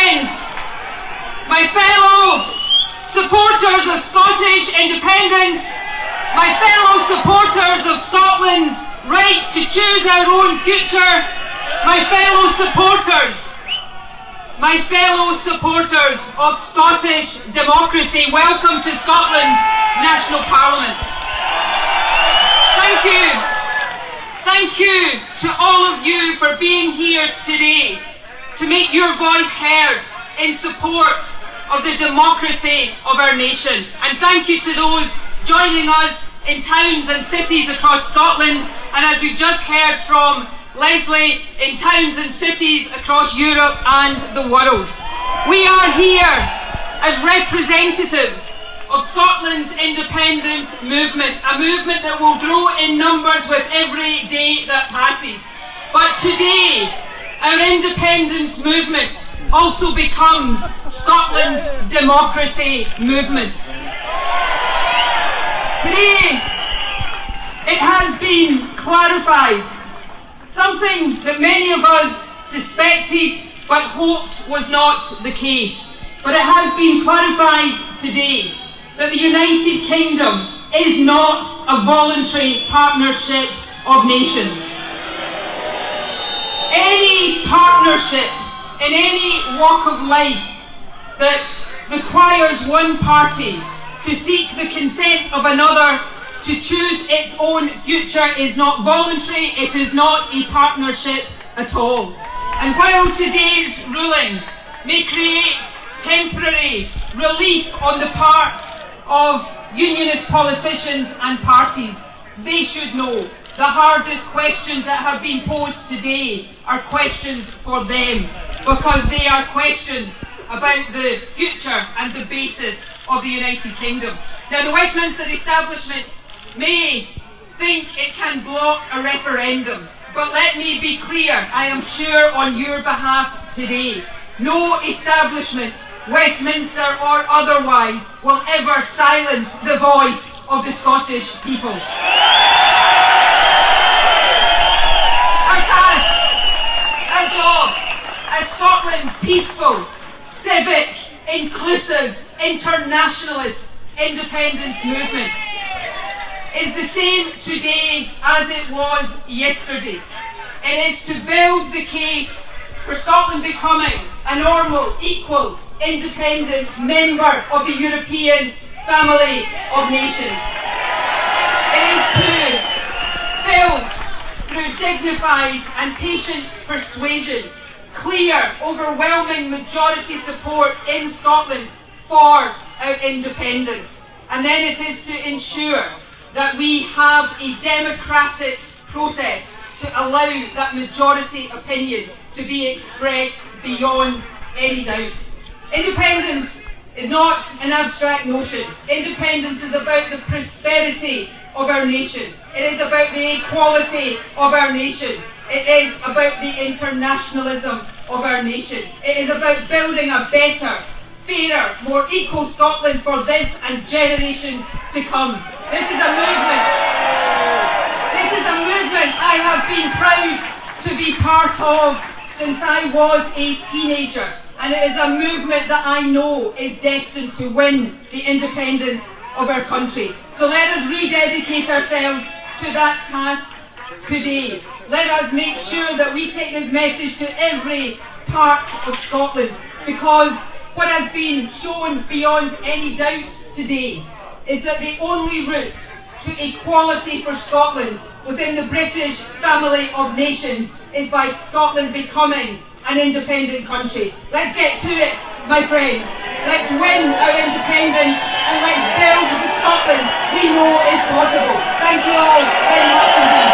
friends, my fellow supporters of Scottish independence, my fellow supporters of Scotland's right to choose our own future, my fellow supporters of Scottish democracy, welcome to Scotland's National Parliament. Thank you to all of you for being here today to make your voice heard in support of the democracy of our nation. And thank you to those joining us in towns and cities across Scotland, and as we've just heard from Leslie, in towns and cities across Europe and the world. We are here as representatives of Scotland's independence movement, a movement that will grow in numbers with every day that passes. But today, our independence movement also becomes Scotland's democracy movement. Today, it has been clarified, something that many of us suspected but hoped was not the case. But it has been clarified today that the United Kingdom is not a voluntary partnership of nations. Any partnership in any walk of life that requires one party to seek the consent of another to choose its own future is not voluntary, it is not a partnership at all. And while today's ruling may create temporary relief on the part of Unionist politicians and parties, they should know the hardest questions that have been posed today are questions for them, because they are questions about the future and the basis of the United Kingdom. Now, the Westminster establishment may think it can block a referendum, but let me be clear, I am sure on your behalf today, no establishment, Westminster or otherwise, will ever silence the voice of the Scottish people. Our task, our job as Scotland's peaceful, civic, inclusive, internationalist independence movement is the same today as it was yesterday. It is to build the case for Scotland becoming a normal, equal, independent member of the European family of nations. It is to build, through dignified and patient persuasion, clear, overwhelming majority support in Scotland for our independence. And then it is to ensure that we have a democratic process to allow that majority opinion to be expressed beyond any doubt. Independence is not an abstract notion. Independence is about the prosperity of our nation. It is about the equality of our nation. It is about the internationalism of our nation. It is about building a better, fairer, more equal Scotland for this and generations to come. This is a movement. This is a movement I have been proud to be part of since I was a teenager. And it is a movement that I know is destined to win the independence of our country. So let us rededicate ourselves to that task today. Let us make sure that we take this message to every part of Scotland, because what has been shown beyond any doubt today is that the only route to equality for Scotland within the British family of nations is by Scotland becoming an independent country. Let's get to it, my friends. Let's win our independence and let's build the Scotland we know is possible. Thank you all very much indeed.